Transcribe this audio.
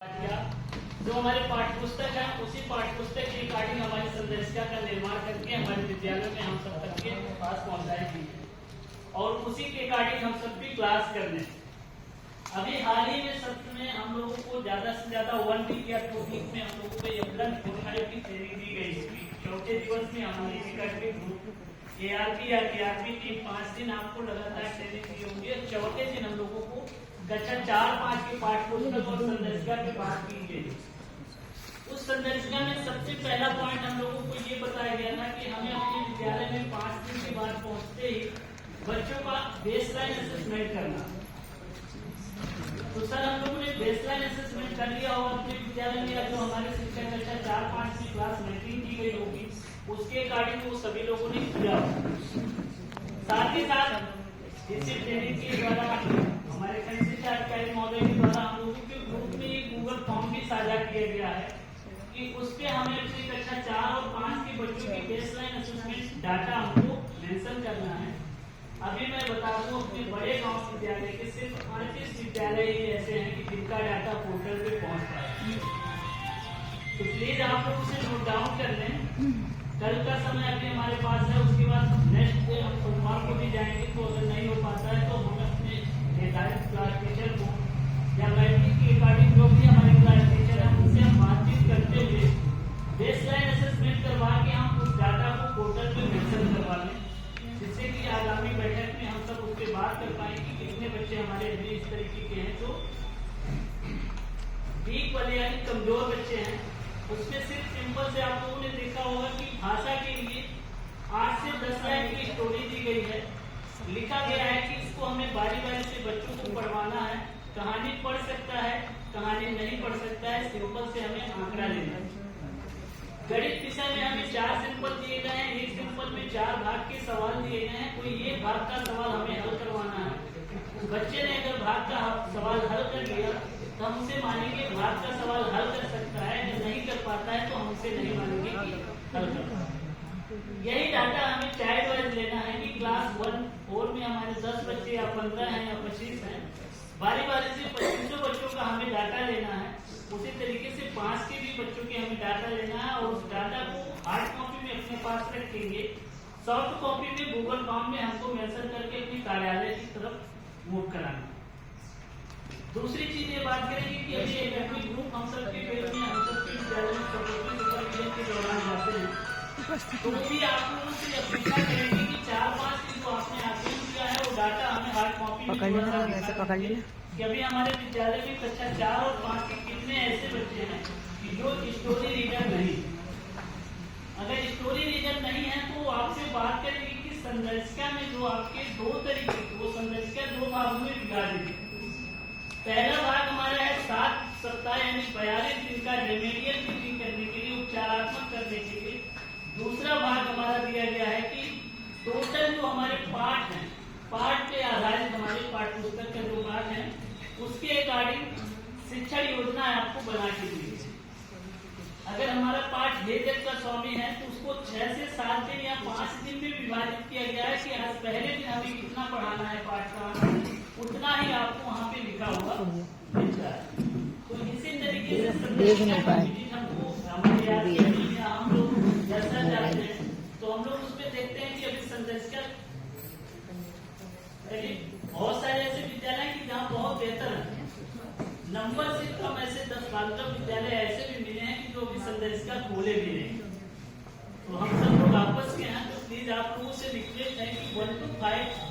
जो हमारे पाठ्य पुस्तक है उसी पाठ्य पुस्तक के अकॉर्डिंग हमारी संदर्शिका का निर्माण करके हमारे विद्यालय में हम सब तक के पास पहुंचाएगी और उसी के अकॉर्डिंग हम सब भी क्लास करने। अभी हाल ही में सत्र में हम लोगों को ज्यादा से ज्यादा 1 वीक या 2 वीक में हम लोगों को एप्लन की ट्रेनिंग दी गई। चौथे दिवस में हमारी एकेडमिक ग्रुप ARP या KRP की 5 दिन आपको लगातार ट्रेनिंग दी होंगी। चौथे दिन हम लोगों को कक्षा 4-5 के पाठ्य पुस्तक और संदर्शिका की बात की गई। उस संदर्शिका में सबसे पहला पॉइंट हम लोगों को ये बताया गया था कि हमें अपने विद्यालय में 5 दिन के बाद पहुंचते ही बच्चों का बेसलाइन असेसमेंट करना। तो सर हम लोगों ने बेसलाइन असेसमेंट कर लिया और अपने विद्यालय में जो हमारे शिक्षक कक्षा 4-5 की क्लास मेंटेन की गई होगी उसके अकॉर्डिंग वो सभी लोगों ने किया। साथ ही साथ इसी ट्रेनिंग के द्वारा हमारे खंड शिक्षा अधिकारी महोदय के द्वारा हम लोगों के ग्रुप में एक गूगल फॉर्म भी साझा किया गया है कि उस पे हमें अपनी कक्षा 4 और 5 के बच्चों की बेसलाइन असेसमेंट डाटा हमको मेंशन करना है। अभी मैं बता दूं अपने बड़े गांव विद्यालय के सिर्फ 38 विद्यालय ही ऐसे हैं कि जिनका डाटा पोर्टल पे पहुंच रहा है। तो प्लीज आप लोग उसे नोट डाउन कर लें। कल का समय अभी हमारे पास है, उसके बाद नेक्स्ट डे हम सोमवार को भी जाएंगे। तो अगर नहीं हो पाता है तो हम अपने निर्धारित क्लास टीचर को या मैट्रिक के अकॉर्डिंग जो भी हमारे क्लास टीचर हैं उनसे हम बातचीत करते हुए बेसलाइन असेसमेंट करवा के हम उस डाटा को पोर्टल पे मेंशन करवा लें, जिससे कि आगामी बैठक में हम सब उस पर बात कर पाए कि कितने बच्चे हमारे अभी इस तरीके के हैं जो वीक वाले यानी कमजोर बच्चे हैं। उसमें सिर्फ सिंपल से आप लोगों ने देखा होगा कि भाषा के लिए 8 से 10 लाइन की स्टोरी दी गई है। लिखा गया है कि इसको हमें बारी बारी से बच्चों को पढ़वाना है। कहानी पढ़ सकता है, कहानी नहीं पढ़ सकता है, सिंपल से हमें आंकड़ा लेना है। गणित विषय में हमें 4 सिंपल दिए गए हैं। एक सिंपल में 4 भाग के सवाल दिए गए हैं। कोई एक भाग का सवाल हमें हल करवाना है। बच्चे ने अगर भाग का सवाल हल कर लिया तो हम उसे मानेंगे भाग का सवाल हल कर सकता है। अगर नहीं कर पाता है तो हम उसे नहीं मानेंगे कि हल कर पाता है। यही डाटा हमें चाइल्ड वाइज लेना है कि क्लास 1-4 में हमारे 10 बच्चे या 15 हैं या 25 हैं। बारी बारी से 25 बच्चों का हमें डाटा लेना है। उसी तरीके से 5 के भी बच्चों के हमें डाटा लेना है और उस डाटा को हार्ड कॉपी में अपने पास रखेंगे। सॉफ्ट कॉपी में गूगल फॉर्म में हमको मेंशन करके अपने कार्यालय की तरफ मूव कराना। दूसरी चीज ये बात करेंगे कि अभी एकेडमिक ग्रुप हम सबके पेड़ में हम सबके विद्यालय में सुपरविजन के दौरान जाते हैं तो भी आप लोगों से अपेक्षा करेंगे कि 4-5 दिन जो आपने आकलन किया है वो डाटा हमें हार्ड कॉपी में पकड़ लेना कि अभी हमारे विद्यालय में कक्षा 4 और 5 के कितने ऐसे बच्चे हैं कि जो स्टोरी रीडर नहीं। अगर स्टोरी रीडर नहीं है तो आपसे बात करेंगे कि संदर्शिका में जो आपके 2 तरीके वो संदर्शिका 2 भागों में विभाजित है। पहला भाग हमारा है 7 सप्ताह यानी 42 दिन का रेमेडियल टीचिंग करने के लिए, उपचारात्मक करने के लिए। दूसरा भाग हमारा दिया गया है कि टोटल जो हमारे पाठ हैं, पाठ पे आधारित हमारे पाठ्य पुस्तक का जो भाग है उसके अकॉर्डिंग शिक्षण योजना आपको बना के दी। अगर हमारा पाठ भेदक का स्वामी है तो उसको 6 से 7 दिन या 5 दिन में विभाजित किया गया है कि आज पहले दिन हमें कितना पढ़ाना है पाठ का, उतना ही आपको वहाँ पे लिखा हुआ मिलता है। तो इसी तरीके से हमको हम लोग जैसा जाते हैं तो हम लोग उसमें देखते हैं कि अभी संदर्शिका बहुत सारे ऐसे विद्यालय हैं कि जहाँ बहुत बेहतर है। नंबर से कम ऐसे 10-12 विद्यालय ऐसे भी मिले हैं कि जो अभी संदर्शिका खोले भी नहीं। तो हम सब लोग आपस के हैं तो प्लीज आप लोगों से रिक्वेस्ट है कि 1 to 5